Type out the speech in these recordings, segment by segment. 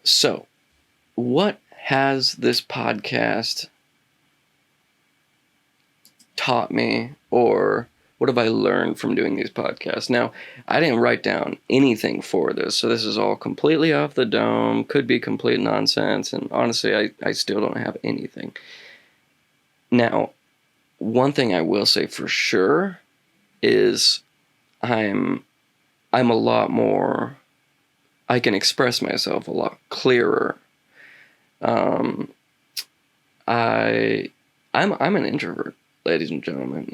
So, what has this podcast taught me, or what have I learned from doing these podcasts? Now, I didn't write down anything for this, so this is all completely off the dome, could be complete nonsense, and honestly, I still don't have anything. Now, one thing I will say for sure is I'm a lot more, I can express myself a lot clearer. Um, I'm an introvert, ladies and gentlemen.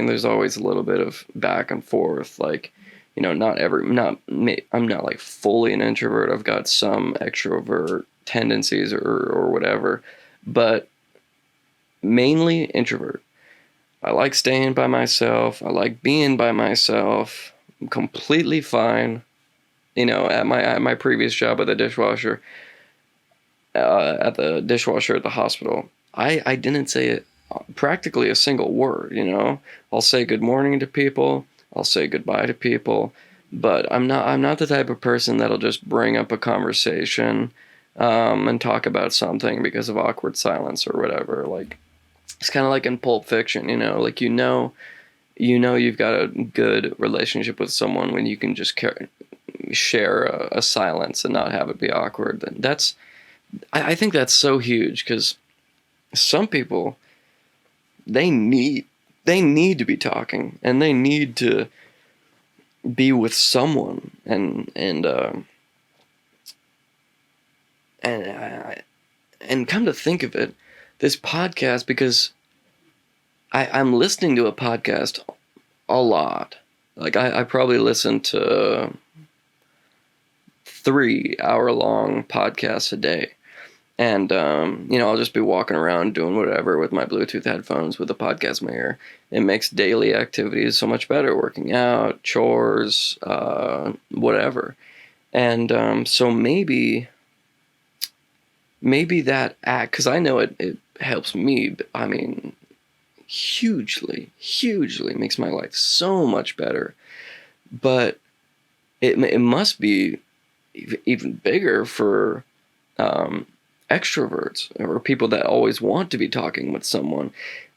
There's always a little bit of back and forth. Like, I'm not like fully an introvert. I've got some extrovert tendencies or whatever, but mainly introvert. I like staying by myself. I like being by myself. I'm completely fine. At my previous job at the dishwasher, at the hospital, I didn't say practically a single word. I'll say good morning to people. I'll say goodbye to people, but I'm not the type of person that'll just bring up a conversation, and talk about something because of awkward silence or whatever. Like, it's kind of like in Pulp Fiction, like, you've got a good relationship with someone when you can just share a silence and not have it be awkward. I think that's so huge, because some people, they need to be talking, and they need to be with someone, and come to think of it, this podcast, because I'm listening to a podcast a lot. Like, I probably listen to 3-hour-long podcasts a day. And, I'll just be walking around doing whatever with my Bluetooth headphones with a podcast in my ear. It makes daily activities so much better, working out, chores, whatever. And so maybe that act, because I know it helps me, hugely makes my life so much better. But it must be even bigger for extroverts, or people that always want to be talking with someone,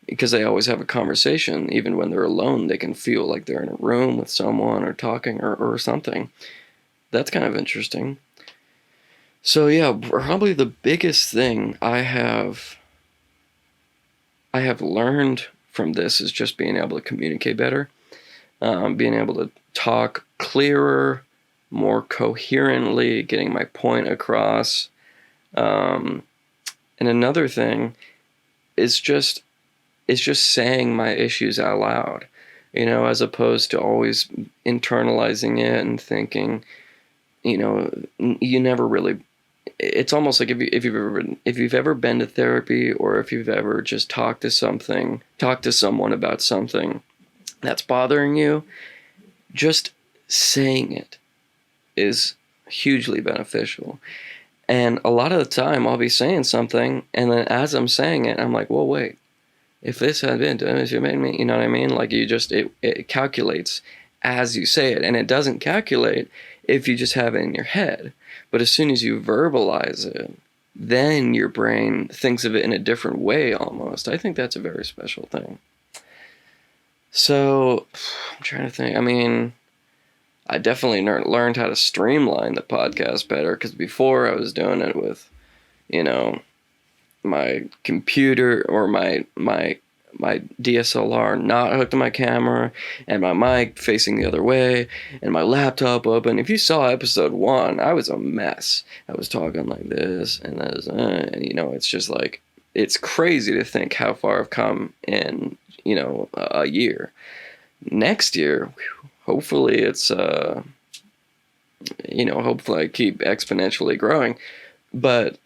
because they always have a conversation. Even when they're alone, they can feel like they're in a room with someone, or talking, or something. That's kind of interesting. So yeah, probably the biggest thing I have learned from this is just being able to communicate better, being able to talk clearer, more coherently, getting my point across. And another thing is just saying my issues out loud, as opposed to always internalizing it and thinking, you never really. It's almost like if you've ever been to therapy, or if you've ever just talked to someone about something that's bothering you, just saying it is hugely beneficial. And a lot of the time I'll be saying something, and then as I'm saying it, I'm like, well, wait, if this had been done, you made me, you know what I mean? Like, it calculates as you say it, and it doesn't calculate if you just have it in your head. But as soon as you verbalize it, then your brain thinks of it in a different way almost. I think that's a very special thing. So, I'm trying to think. I definitely learned how to streamline the podcast better, because before I was doing it with, my computer, or my DSLR not hooked to my camera, and my mic facing the other way, and my laptop open. If you saw episode 1, I was a mess. I was talking like this and this, and it's just like, it's crazy to think how far I've come in, a year. Next year, hopefully it's, hopefully I keep exponentially growing, but,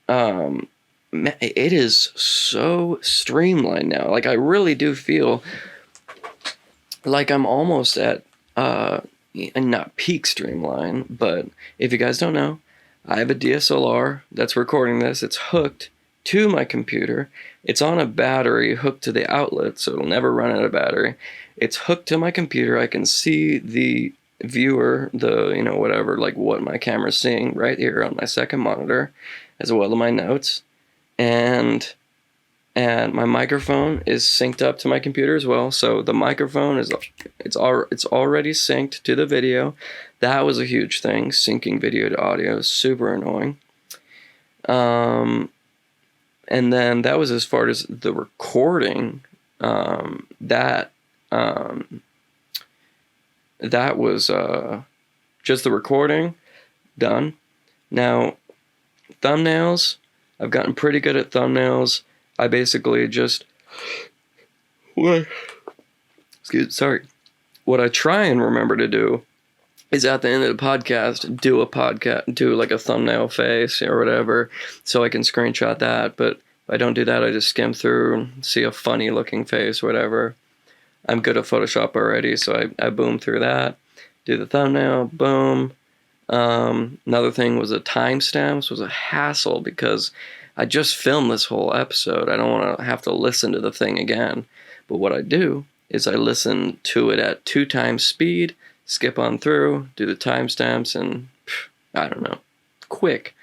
it is so streamlined now. Like, I really do feel like I'm almost at, and not peak streamline, but if you guys don't know, I have a DSLR that's recording this. It's hooked to my computer. It's on a battery hooked to the outlet, so it'll never run out of battery. It's hooked to my computer. I can see the viewer, the, whatever, like what my camera's seeing right here on my second monitor, as well as my notes. And my microphone is synced up to my computer as well. So the microphone it's already synced to the video. That was a huge thing. Syncing video to audio is super annoying. And then that was as far as the recording. That was just the recording done. Now, thumbnails, I've gotten pretty good at thumbnails. I basically just what I try and remember to do is at the end of the podcast do like a thumbnail face or whatever, so I can screenshot that. But if I don't do that, I just skim through and see a funny looking face, whatever. I'm good at Photoshop already, so I boom through that, do the thumbnail, boom. Another thing was the timestamps was a hassle because I just filmed this whole episode. I don't want to have to listen to the thing again. But what I do is I listen to it at 2 times speed, skip on through, do the timestamps, and I don't know, quick.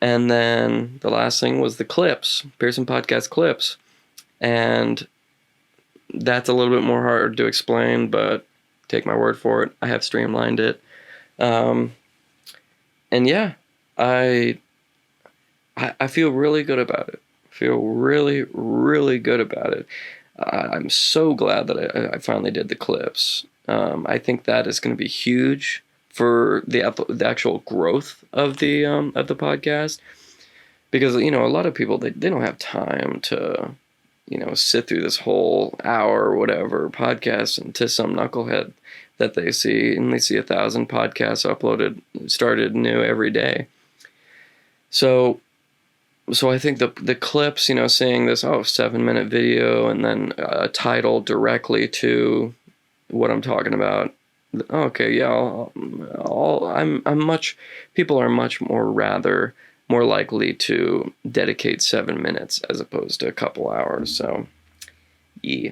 And then the last thing was the clips, Pearson Podcast clips. And that's a little bit more hard to explain, but take my word for it. I have streamlined it. And yeah, I feel really good about it. I feel really, really good about it. I'm so glad that I finally did the clips. I think that is going to be huge for the actual growth of the podcast, because a lot of people they don't have time to sit through this whole hour or whatever podcast and to some knucklehead that they see, and they see 1,000 podcasts started new every day. So I think the clips, saying this 7-minute video and then a title directly to what I'm talking about. Okay, yeah, people are much more likely to dedicate 7 minutes as opposed to a couple hours. So, yeah.